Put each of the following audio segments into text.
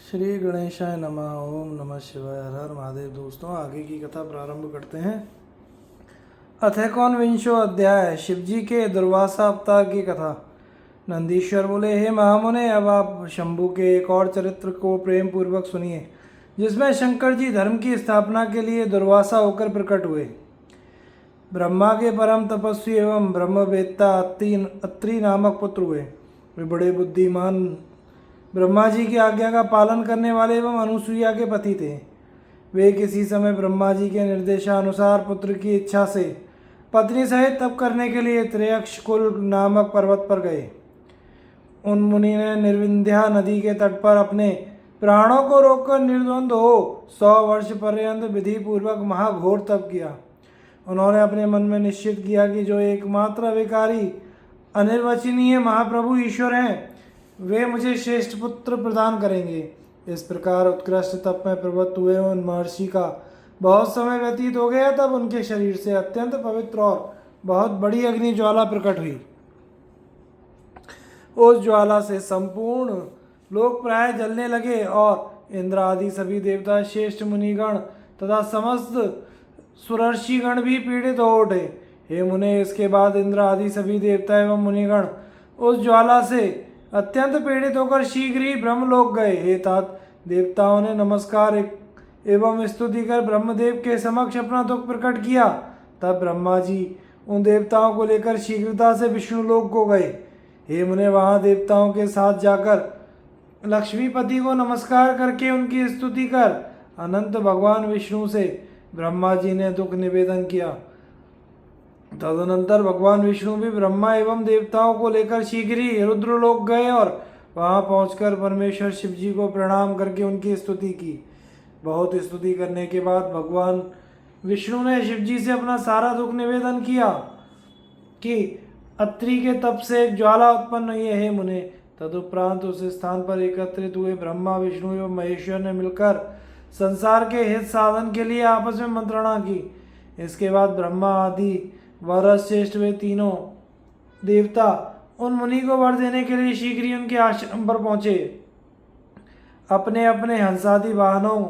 श्री गणेशाय नमः। ओम नमः शिवाय। हर हर महादेव। दोस्तों, आगे की कथा प्रारंभ करते हैं। अथ कौनविंशो अध्याय। शिवजी के दुर्वासा अवतार की कथा। नंदीश्वर बोले, हे महामुने, अब आप शंभु के एक और चरित्र को प्रेम पूर्वक सुनिए, जिसमें शंकर जी धर्म की स्थापना के लिए दुर्वासा होकर प्रकट हुए। ब्रह्मा के परम तपस्वी एवं ब्रह्मवेत्ता अत्रि नामक पुत्र हुए। वे बड़े बुद्धिमान, ब्रह्मा जी की आज्ञा का पालन करने वाले एवं अनुसुईया के पति थे। वे किसी समय ब्रह्मा जी के निर्देशानुसार पुत्र की इच्छा से पत्नी सहित तप करने के लिए त्रयक्ष कुल नामक पर्वत पर गए। उन मुनि ने निर्विंध्या नदी के तट पर अपने प्राणों को रोककर निर्द्वंद हो 100 वर्ष पर्यंत विधि पूर्वक महाघोर तप किया। उन्होंने अपने मन में निश्चित किया कि जो एकमात्र विकारी अनिर्वचनीय महाप्रभु ईश्वर हैं, वे मुझे श्रेष्ठ पुत्र प्रदान करेंगे। इस प्रकार उत्कृष्ट तप में प्रवृत्त हुए उन महर्षि का बहुत समय व्यतीत हो गया। तब उनके शरीर से अत्यंत पवित्र और बहुत बड़ी अग्नि ज्वाला प्रकट हुई। उस ज्वाला से संपूर्ण लोक प्राय जलने लगे और इंद्र आदि सभी देवता, श्रेष्ठ मुनिगण तथा समस्त सुरर्षिगण भी पीड़ित हो उठे। हे मुने, इसके बाद इंद्र आदि सभी देवता एवं मुनिगण उस ज्वाला से अत्यंत पीड़ित होकर शीघ्र ही ब्रह्मलोक गए। हे तात, देवताओं ने नमस्कार एवं स्तुति कर ब्रह्मदेव के समक्ष अपना दुख प्रकट किया। तब ब्रह्मा जी उन देवताओं को लेकर शीघ्रता से विष्णु लोक को गए। हे मुने, वहां देवताओं के साथ जाकर लक्ष्मीपति को नमस्कार करके उनकी स्तुति कर अनंत भगवान विष्णु से ब्रह्मा जी ने दुख निवेदन किया। तदनंतर भगवान विष्णु भी ब्रह्मा एवं देवताओं को लेकर शीघ्र ही रुद्रलोक गए और वहां पहुंचकर परमेश्वर शिव जी को प्रणाम करके उनकी स्तुति की। बहुत स्तुति करने के बाद भगवान विष्णु ने शिव जी से अपना सारा दुख निवेदन किया कि अत्रि के तप से एक ज्वाला उत्पन्न हुई है। हे मुने, तदुपरांत उस स्थान पर एकत्रित हुए ब्रह्मा, विष्णु एवं महेश्वर ने मिलकर संसार के हित साधन के लिए आपस में मंत्रणा की। इसके बाद ब्रह्मा आदि वर श्रेष्ठ वे तीनों देवता उन मुनि को वर देने के लिए शीघ्र ही उनके आश्रम पर पहुंचे। अपने अपने हंसादि वाहनों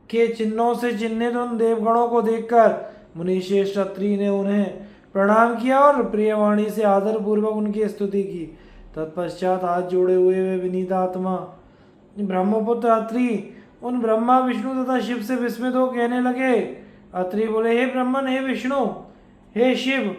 के चिन्हों से चिन्हित उन देवगणों को देखकर मुनि श्रेष्ठ अत्रि ने उन्हें प्रणाम किया और प्रियवाणी से आदर पूर्वक उनकी स्तुति की। तत्पश्चात हाथ जोड़े हुए वे विनीत आत्मा ब्रह्मपुत्र अत्रि उन ब्रह्मा, विष्णु तथा शिव से विस्मित हो कहने लगे। अत्रि बोले, हे ब्रह्मन, हे विष्णु, हे शिव,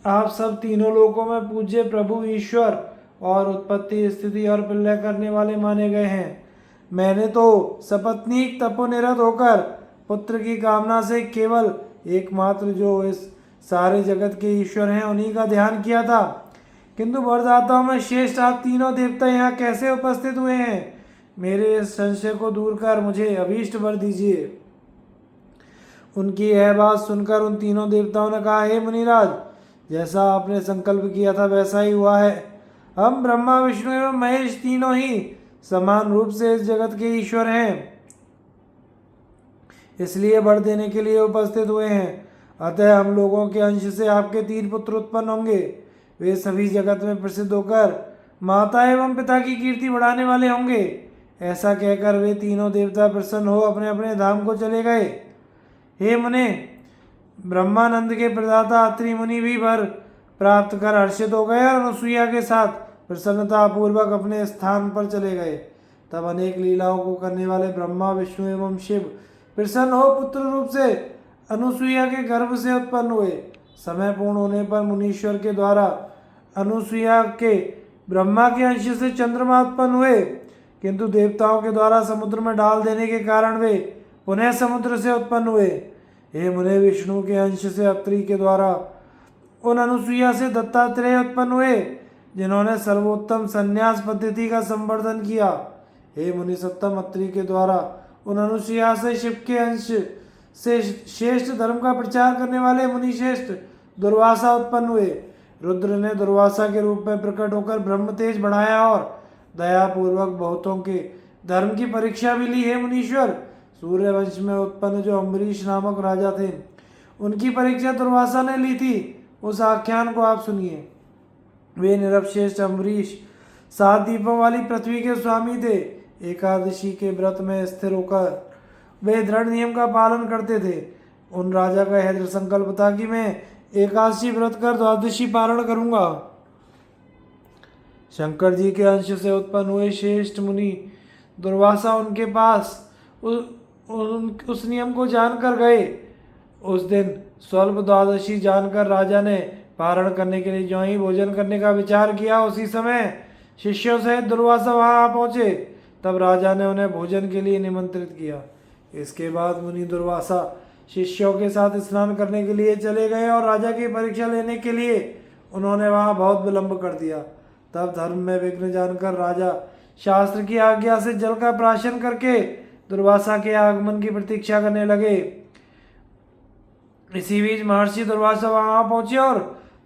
आप सब तीनों लोकों में पूज्य प्रभु ईश्वर और उत्पत्ति, स्थिति और प्रलय करने वाले माने गए हैं। मैंने तो सपत्नीक तपोनिरत होकर पुत्र की कामना से केवल एकमात्र जो इस सारे जगत के ईश्वर हैं उन्हीं का ध्यान किया था, किंतु वरदाताओं में श्रेष्ठ आप तीनों देवता यहाँ कैसे उपस्थित हुए हैं? मेरे इस संशय को दूर कर मुझे अभीष्ट वर दीजिए। उनकी यह बात सुनकर उन तीनों देवताओं ने कहा, हे मुनिराज, जैसा आपने संकल्प किया था वैसा ही हुआ है। हम ब्रह्मा, विष्णु एवं महेश तीनों ही समान रूप से इस जगत के ईश्वर हैं, इसलिए वर देने के लिए उपस्थित हुए हैं। अतः हम लोगों के अंश से आपके 3 पुत्र उत्पन्न होंगे। वे सभी जगत में प्रसिद्ध होकर माता एवं पिता की कीर्ति बढ़ाने वाले होंगे। ऐसा कहकर वे तीनों देवता प्रसन्न हो अपने अपने धाम को चले गए। हे मुने, ब्रह्मानंद के प्रदाता अत्रि मुनि भी वर प्राप्त कर हर्षित हो गए और अनुसुईया के साथ प्रसन्नता पूर्वक अपने स्थान पर चले गए। तब अनेक लीलाओं को करने वाले ब्रह्मा, विष्णु एवं शिव प्रसन्न हो पुत्र रूप से अनुसुईया के गर्भ से उत्पन्न हुए। समय पूर्ण होने पर मुनीश्वर के द्वारा अनुसुईया के ब्रह्मा के अंश से चंद्रमा उत्पन्न हुए, किंतु देवताओं के द्वारा समुद्र में डाल देने के कारण वे पुनः समुद्र से उत्पन्न हुए। हे मुने, विष्णु के अंश से अत्रि के द्वारा उन अनुसुईया से दत्तात्रेय उत्पन्न हुए, जिन्होंने सर्वोत्तम संन्यास पद्धति का संवर्धन किया। हे मुनि सत्तम, अत्रि के द्वारा उन अनुसुईया से शिव के अंश से श्रेष्ठ धर्म का प्रचार करने वाले मुनि श्रेष्ठ दुर्वासा उत्पन्न हुए। रुद्र ने दुर्वासा के रूप में प्रकट होकर ब्रह्म तेज बढ़ाया और दयापूर्वक बहुतों के धर्म की परीक्षा भी ली। है मुनीश्वर, सूर्य वंश में उत्पन्न जो अम्बरीश नामक राजा थे, उनकी परीक्षा दुर्वासा ने ली थी। उस आख्यान को आप सुनिए। वे निरपश्रेष्ठ अम्बरीश 7 दीपों वाली पृथ्वी के स्वामी थे। एकादशी के व्रत में स्थिर होकर वे दृढ़ नियम का पालन करते थे। उन राजा का यह दृढ़ संकल्प था कि मैं एकादशी व्रत कर द्वादशी पारण करूंगा। शंकर जी के अंश से उत्पन्न हुए श्रेष्ठ मुनि दुर्वासा उनके पास उस नियम को जानकर गए। उस दिन स्वल्प द्वादशी जानकर राजा ने पारण करने के लिए जो ही भोजन करने का विचार किया, उसी समय शिष्यों सहित दुर्वासा वहां आ पहुंचे। तब राजा ने उन्हें भोजन के लिए निमंत्रित किया। इसके बाद मुनि दुर्वासा शिष्यों के साथ स्नान करने के लिए चले गए और राजा की परीक्षा लेने के लिए उन्होंने वहां बहुत विलंब कर दिया। तब धर्म में विघ्न जानकर राजा शास्त्र की आज्ञा से जल का प्राशन करके दुर्वासा के आगमन की प्रतीक्षा करने लगे। इसी बीच महर्षि दुर्वासा वहां पहुंचे और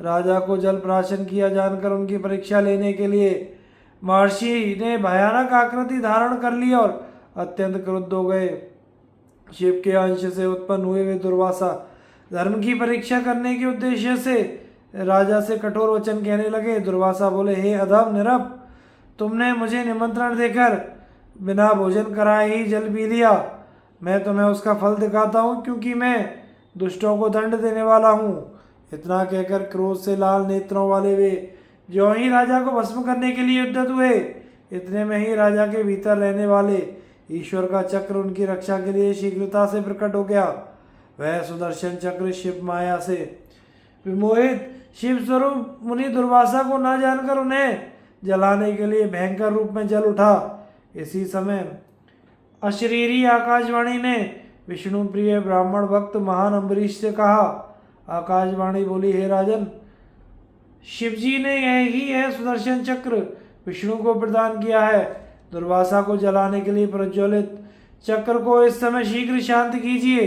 राजा को जल प्राशन किया जानकर उनकी परीक्षा लेने के लिए महर्षि ने भयानक आकृति धारण कर ली और अत्यंत क्रुद्ध हो गए। शिव के अंश से उत्पन्न हुए वे दुर्वासा धर्म की परीक्षा करने के उद्देश्य से राजा से कठोर वचन कहने लगे। दुर्वासा बोले, हे अधम निरप, तुमने मुझे निमंत्रण देकर बिना भोजन कराए ही जल पी लिया। मैं तुम्हें उसका फल दिखाता हूँ, क्योंकि मैं दुष्टों को दंड देने वाला हूँ। इतना कहकर क्रोध से लाल नेत्रों वाले वे जो ही राजा को भस्म करने के लिए उद्यत हुए। इतने में ही राजा के भीतर रहने वाले ईश्वर का चक्र उनकी रक्षा के लिए शीघ्रता से प्रकट हो गया। वह सुदर्शन चक्र शिव माया से विमोहित शिव स्वरूप मुनि दुर्वासा को न जानकर उन्हें जलाने के लिए भयंकर रूप में जल उठा। इसी समय अशरीरी आकाशवाणी ने विष्णु प्रिय ब्राह्मण भक्त महान अम्बरीश से कहा। आकाशवाणी बोली, हे राजन, शिवजी ने यही है सुदर्शन चक्र विष्णु को प्रदान किया है। दुर्वासा को जलाने के लिए प्रज्वलित चक्र को इस समय शीघ्र शांत कीजिए।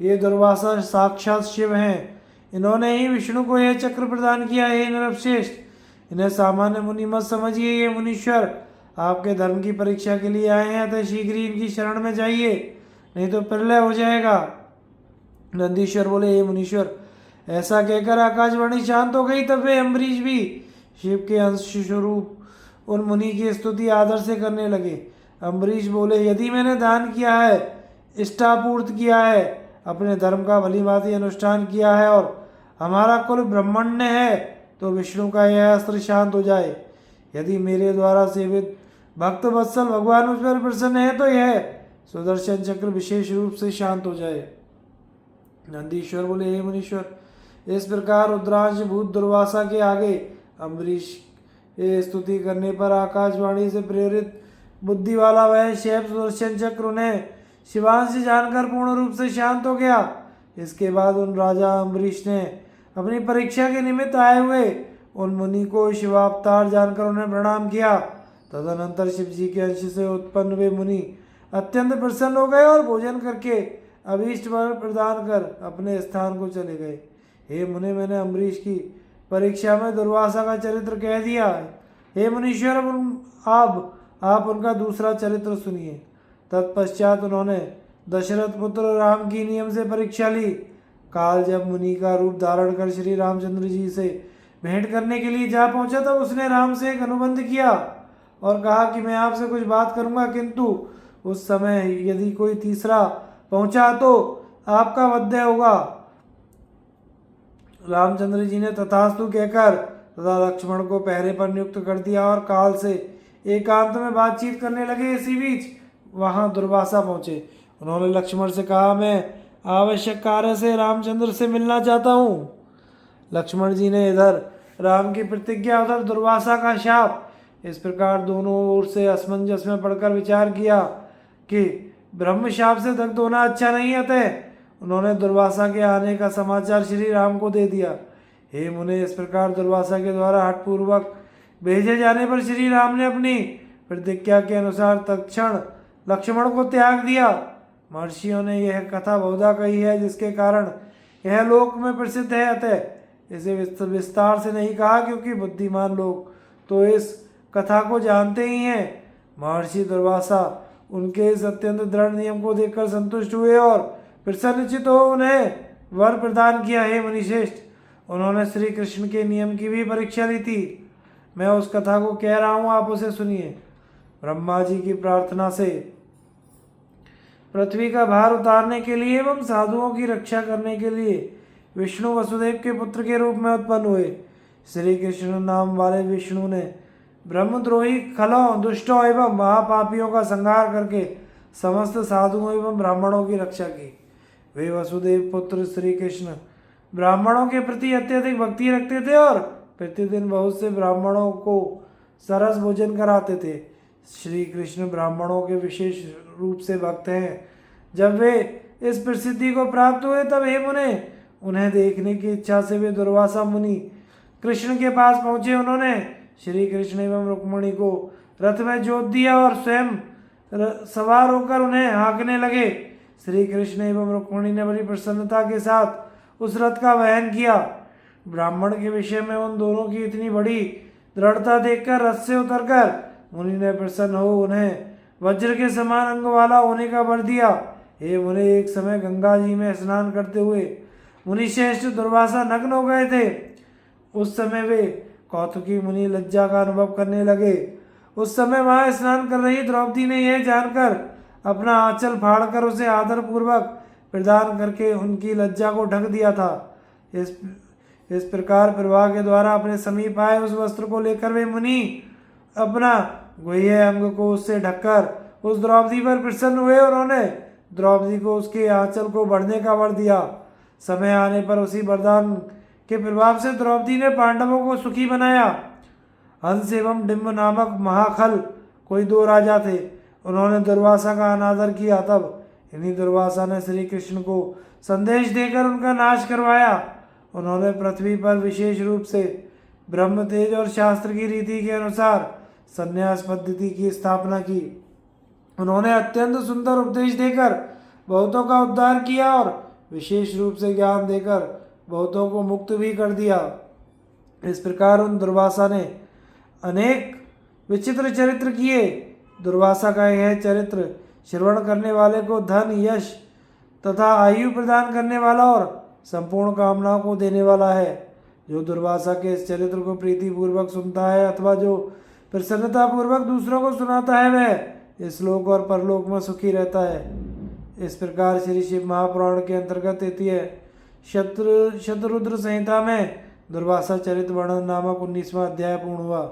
ये दुर्वासा साक्षात शिव हैं, इन्होंने ही विष्णु को यह चक्र प्रदान किया है। नरश्रेष्ठ, इन्हें सामान्य मुनि मत समझिए। ये मुनीश्वर आपके धर्म की परीक्षा के लिए आए हैं, अतः शीघ्र ही इनकी शरण में जाइए, नहीं तो प्रलय हो जाएगा। नंदीश्वर बोले, हे मुनीश्वर, ऐसा कहकर आकाशवाणी शांत हो गई। तब वे अम्बरीश भी शिव के अंश स्वरूप उन मुनि की स्तुति आदर से करने लगे। अम्बरीश बोले, यदि मैंने दान किया है, इष्टापूर्त किया है, अपने धर्म का भली भांति अनुष्ठान किया है और हमारा कुल ब्रह्मण्य है, तो विष्णु का यह अस्त्र शांत हो जाए। यदि मेरे द्वारा सेवित भक्त वत्सल भगवान मुझ पर प्रसन्न है, तो यह सुदर्शन चक्र विशेष रूप से शांत हो जाए। नंदीश्वर बोले, हे मुनीश्वर, इस प्रकार रुद्रांश भूत दुर्वासा के आगे अम्बरीश स्तुति करने पर आकाशवाणी से प्रेरित बुद्धि वाला वह शैव सुदर्शन चक्र उन्हें शिवांश जानकर पूर्ण रूप से शांत हो गया। इसके बाद उन राजा अम्बरीश ने अपनी परीक्षा के निमित्त आए हुए उन मुनि को शिवावतार जानकर उन्हें प्रणाम किया। तदनंतर शिव जी के अंश से उत्पन्न वे मुनि अत्यंत प्रसन्न हो गए और भोजन करके अभीष्ट वर प्रदान कर अपने स्थान को चले गए। हे मुनि, मैंने अम्बरीश की परीक्षा में दुर्वासा का चरित्र कह दिया है। हे मुनीश्वर, आप उनका दूसरा चरित्र सुनिए। तत्पश्चात उन्होंने दशरथ पुत्र राम की नियम से परीक्षा ली। काल जब मुनि का रूप धारण कर श्री रामचंद्र जी से भेंट करने के लिए जा पहुंचा, तब उसने राम से एक अनुबंध किया और कहा कि मैं आपसे कुछ बात करूंगा, किंतु उस समय यदि कोई तीसरा पहुंचा तो आपका वध होगा। रामचंद्र जी ने तथास्तु कहकर तथा लक्ष्मण को पहरे पर नियुक्त कर दिया और काल से एकांत में बातचीत करने लगे। इसी बीच वहां दुर्वासा पहुंचे। उन्होंने लक्ष्मण से कहा, मैं आवश्यक कार्य से रामचंद्र से मिलना चाहता हूँ। लक्ष्मण जी ने इधर राम की प्रतिज्ञा, उधर दुर्वासा का शाप, इस प्रकार दोनों ओर से असमंजस में पड़कर विचार किया कि ब्रह्म शाप से दग्ध होना अच्छा नहीं। अतः उन्होंने दुर्वासा के आने का समाचार श्री राम को दे दिया। हे मुने, इस प्रकार दुर्वासा के द्वारा हठपूर्वक भेजे जाने पर श्री राम ने अपनी प्रतिज्ञा के अनुसार तत्क्षण लक्ष्मण को त्याग दिया। महर्षियों ने यह कथा बहुधा कही है, जिसके कारण यह लोक में प्रसिद्ध है। अतः इसे विस्तार से नहीं कहा, क्योंकि बुद्धिमान लोग तो इस कथा को जानते ही हैं। महर्षि दुर्वासा उनके इस अत्यंत दृढ़ नियम को देखकर संतुष्ट हुए और प्रसन्नचित हो उन्हें वर प्रदान किया। हे मुनिश्रेष्ठ, उन्होंने श्री कृष्ण के नियम की भी परीक्षा ली थी। मैं उस कथा को कह रहा हूँ, आप उसे सुनिए। ब्रह्मा जी की प्रार्थना से पृथ्वी का भार उतारने के लिए एवं साधुओं की रक्षा करने के लिए विष्णु वसुदेव के पुत्र के रूप में उत्पन्न हुए। श्री कृष्ण नाम वाले विष्णु ने ब्रह्मद्रोही खलों, दुष्टों एवं महापापियों का संहार करके समस्त साधुओं एवं ब्राह्मणों की रक्षा की। वे वसुदेव पुत्र श्री कृष्ण ब्राह्मणों के प्रति अत्यधिक भक्ति रखते थे और प्रतिदिन बहुत से ब्राह्मणों को सरस भोजन कराते थे। श्री कृष्ण ब्राह्मणों के विशेष रूप से भक्त हैं। जब वे इस प्रसिद्धि को प्राप्त हुए तब हे मुने, उन्हें देखने की इच्छा से वे दुर्वासा मुनि कृष्ण के पास पहुंचे। उन्होंने श्री कृष्ण एवं रुक्मिणी को रथ में जोत दिया और स्वयं सवार होकर उन्हें हाँकने लगे। श्री कृष्ण एवं रुक्मिणी ने बड़ी प्रसन्नता के साथ उस रथ का वहन किया। ब्राह्मण के विषय में उन दोनों की इतनी बड़ी दृढ़ता देखकर रथ से उतरकर मुनि ने प्रसन्न हो उन्हें वज्र के समान अंग वाला होने का वर दिया। हे मुनि, एक समय गंगा जी में स्नान करते हुए मुनि श्रेष्ठ दुर्वासा नग्न हो गए थे। उस समय वे कौतुकी मुनि लज्जा का अनुभव करने लगे। उस समय वहां स्नान कर रही द्रौपदी ने यह जानकर अपना आंचल फाड़कर उसे आदर पूर्वक प्रदान करके उनकी लज्जा को ढक दिया था। इस प्रकार प्रवाह के द्वारा अपने समीप आए उस वस्त्र को लेकर वे मुनि अपना गुह्य अंग को उससे ढककर उस द्रौपदी पर प्रसन्न हुए और उन्होंने द्रौपदी को उसके आंचल को बढ़ने का वर दिया। समय आने पर उसी वरदान के प्रभाव से द्रौपदी ने पांडवों को सुखी बनाया। हंस एवं डिम्ब नामक महाखल कोई दो राजा थे। उन्होंने दुर्वासा का अनादर किया। तब इन्हीं दुर्वासा ने श्री कृष्ण को संदेश देकर उनका नाश करवाया। उन्होंने पृथ्वी पर विशेष रूप से ब्रह्म तेज और शास्त्र की रीति के अनुसार संन्यास पद्धति की स्थापना की। उन्होंने अत्यंत सुंदर उपदेश देकर बहुतों का उद्धार किया और विशेष रूप से ज्ञान देकर बहुतों को मुक्त भी कर दिया। इस प्रकार उन दुर्वासा ने अनेक विचित्र चरित्र किए। दुर्वासा का यह चरित्र श्रवण करने वाले को धन, यश तथा आयु प्रदान करने वाला और संपूर्ण कामनाओं को देने वाला है। जो दुर्वासा के इस चरित्र को प्रीति पूर्वक सुनता है अथवा जो प्रसन्नता पूर्वक दूसरों को सुनाता है वह इस लोक और परलोक में सुखी रहता है। इस प्रकार श्री शिव महापुराण के अंतर्गत तृतीय शतरुद्र संहिता में दुर्वासा चरित्र वर्णन नामक 19वां अध्याय पूर्ण हुआ।